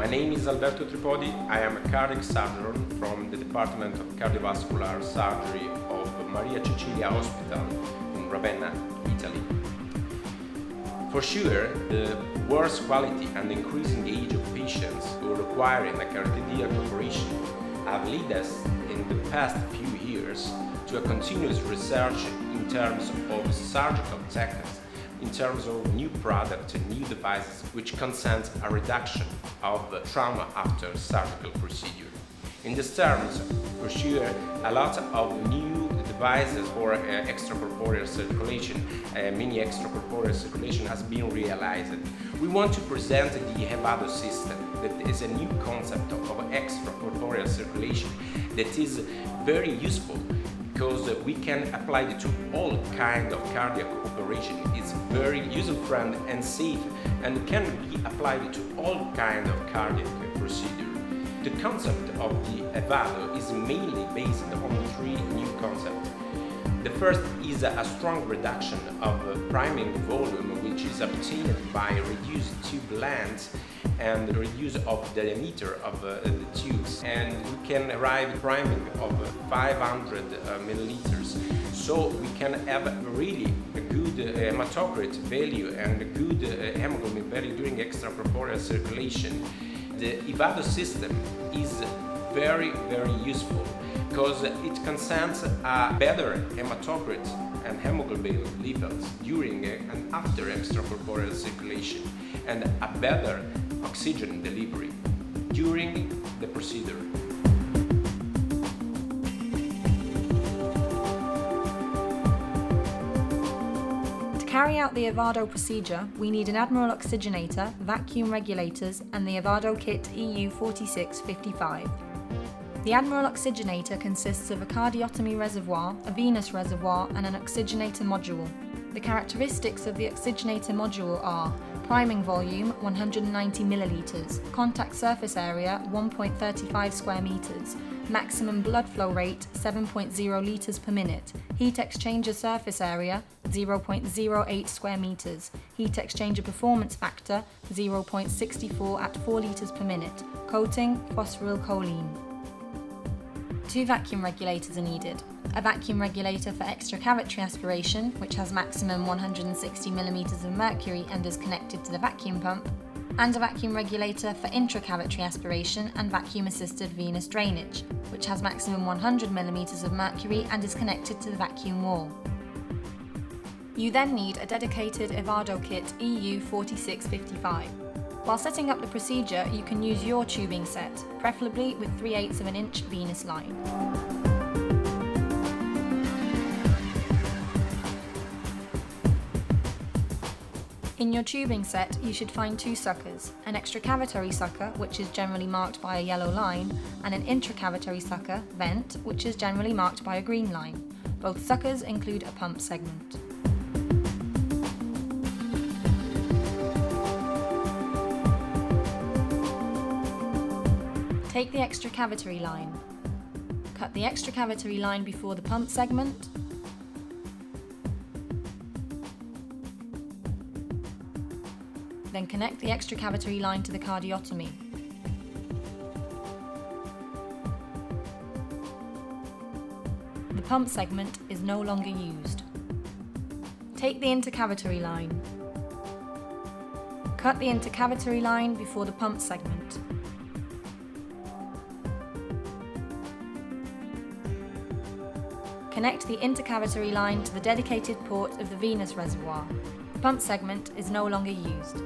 My name is Alberto Tripodi. I am a cardiac surgeon from the Department of Cardiovascular Surgery of Maria Cecilia Hospital in Ravenna, Italy. For sure, the worse quality and increasing age of patients who are requiring a cardiac operation have led us in the past few years to a continuous research in terms of surgical techniques, in terms of new products and new devices which consent a reduction of trauma after surgical procedure. In these terms, for sure, a lot of new devices for extracorporeal circulation, mini extracorporeal circulation has been realized. We want to present the Evado system, that is a new concept of extracorporeal circulation that is very useful because we can apply it to all kinds of cardiac operation. It's very user-friendly and safe and can be applied to all kinds of cardiac procedure. The concept of the Evado is mainly based on three new concepts. The first is a strong reduction of priming volume, which is obtained by reduced tube length and reduce of the diameter of the tubes, and we can arrive priming of 500 milliliters. So we can have really a good hematocrit value and a good hemoglobin value during extracorporeal circulation. The Evado system is very useful because it consents a better hematocrit and hemoglobin levels during and after extracorporeal circulation and a better oxygen delivery during the procedure. To carry out the Evado procedure, we need an Admiral oxygenator, vacuum regulators, and the Evado kit EU4655. The Admiral oxygenator consists of a cardiotomy reservoir, a venous reservoir, and an oxygenator module. The characteristics of the oxygenator module are priming volume 190 milliliters, contact surface area 1.35 square meters, maximum blood flow rate 7.0 liters per minute, heat exchanger surface area 0.08 square meters, heat exchanger performance factor 0.64 at 4 liters per minute, coating phosphorylcholine. 2 vacuum regulators are needed. A vacuum regulator for extracavitary aspiration, which has maximum 160 millimeters of mercury and is connected to the vacuum pump, and a vacuum regulator for intracavitary aspiration and vacuum-assisted venous drainage, which has maximum 100 millimeters of mercury and is connected to the vacuum wall. You then need a dedicated Evado kit EU4655. While setting up the procedure, you can use your tubing set, preferably with 3/8 of an inch venous line. In your tubing set, you should find 2 suckers, an extracavitary sucker, which is generally marked by a yellow line, and an intracavitary sucker, vent, which is generally marked by a green line. Both suckers include a pump segment. Take the extracavitary line. Cut the extracavitary line before the pump segment. Then connect the extracavitary line to the cardiotomy. The pump segment is no longer used. Take the intercavitary line. Cut the intercavitary line before the pump segment. Connect the intercavitary line to the dedicated port of the venous reservoir. The pump segment is no longer used.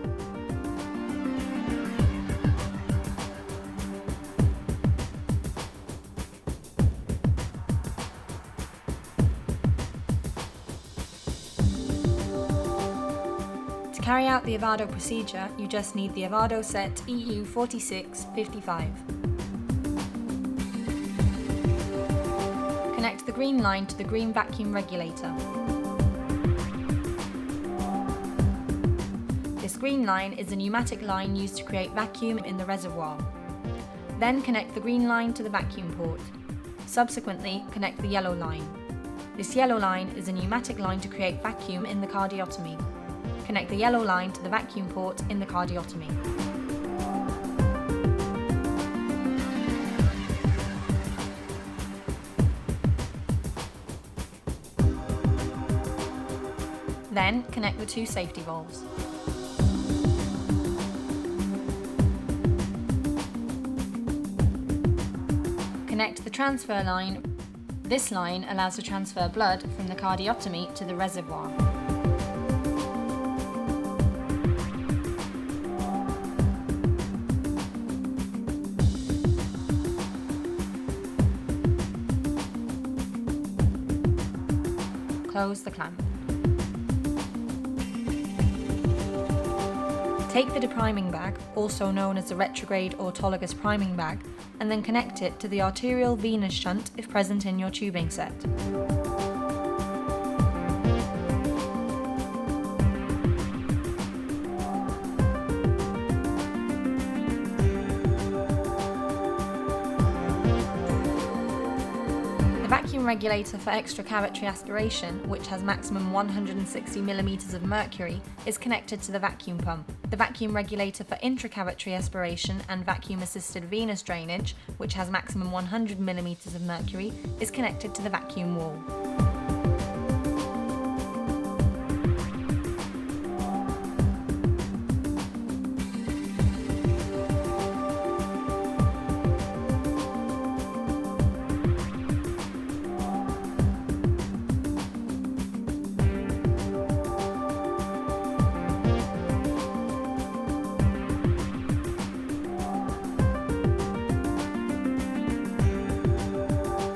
To carry out the Evado procedure, you just need the Evado set EU4655. Connect the green line to the green vacuum regulator. This green line is a pneumatic line used to create vacuum in the reservoir. Then connect the green line to the vacuum port. Subsequently, connect the yellow line. This yellow line is a pneumatic line to create vacuum in the cardiotomy. Connect the yellow line to the vacuum port in the cardiotomy. Then connect the two safety valves. Connect the transfer line. This line allows to transfer blood from the cardiotomy to the reservoir. Close the clamp. Take the depriming bag, also known as the retrograde autologous priming bag, and then connect it to the arterial venous shunt if present in your tubing set. The vacuum regulator for extracavitary aspiration, which has maximum 160 mm of mercury, is connected to the vacuum pump. The vacuum regulator for intracavitary aspiration and vacuum-assisted venous drainage, which has maximum 100 mm of mercury, is connected to the vacuum wall.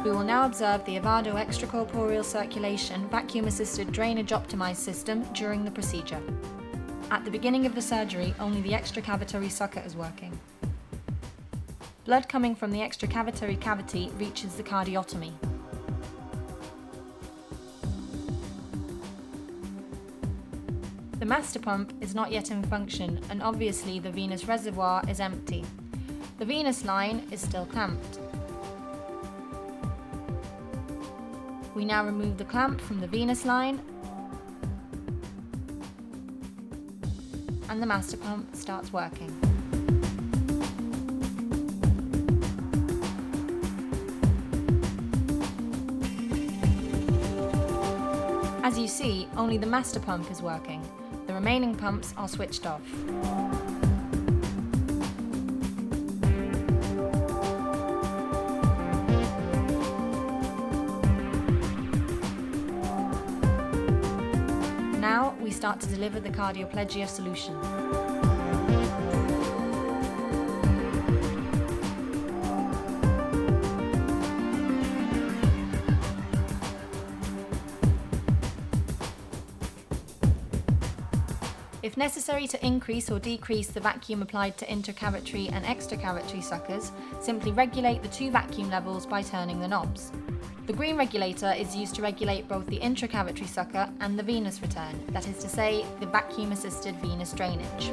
We will now observe the Evado Extracorporeal Circulation vacuum-assisted drainage optimized system during the procedure. At the beginning of the surgery, only the extracavitary sucker is working. Blood coming from the extracavitary cavity reaches the cardiotomy. The master pump is not yet in function, and obviously the venous reservoir is empty. The venous line is still clamped. We now remove the clamp from the venous line, and the master pump starts working. As you see, only the master pump is working. The remaining pumps are switched off. Now we start to deliver the cardioplegia solution. If necessary to increase or decrease the vacuum applied to intercavitary and extracavitary suckers, simply regulate the two vacuum levels by turning the knobs. The green regulator is used to regulate both the intracavitary sucker and the venous return, that is to say, the vacuum-assisted venous drainage.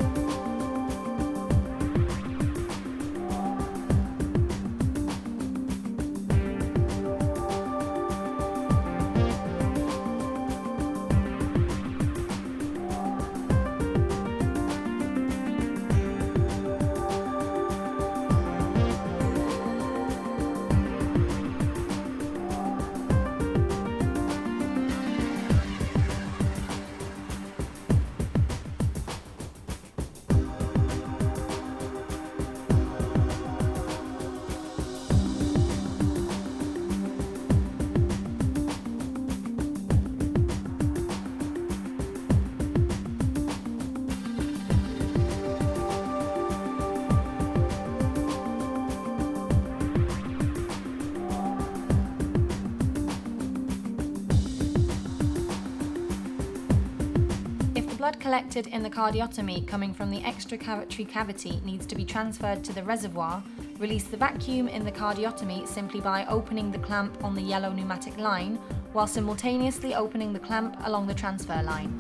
Blood collected in the cardiotomy coming from the extracavitary cavity needs to be transferred to the reservoir. Release the vacuum in the cardiotomy simply by opening the clamp on the yellow pneumatic line, while simultaneously opening the clamp along the transfer line.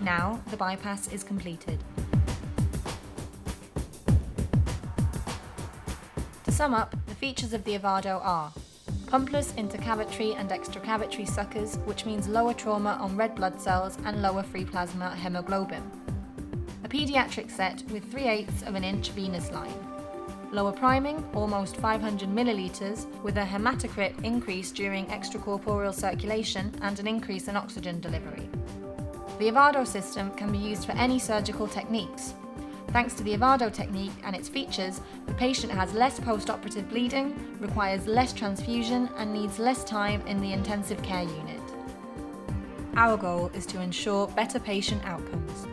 Now, the bypass is completed. To sum up, the features of the Evado are pumpless intercavitary and extracavitary suckers, which means lower trauma on red blood cells and lower free plasma hemoglobin. A paediatric set with 3/8 of an inch venous line. Lower priming, almost 500 millilitres, with a hematocrit increase during extracorporeal circulation and an increase in oxygen delivery. The Evado system can be used for any surgical techniques. Thanks to the Evado technique and its features, the patient has less post-operative bleeding, requires less transfusion, and needs less time in the intensive care unit. Our goal is to ensure better patient outcomes.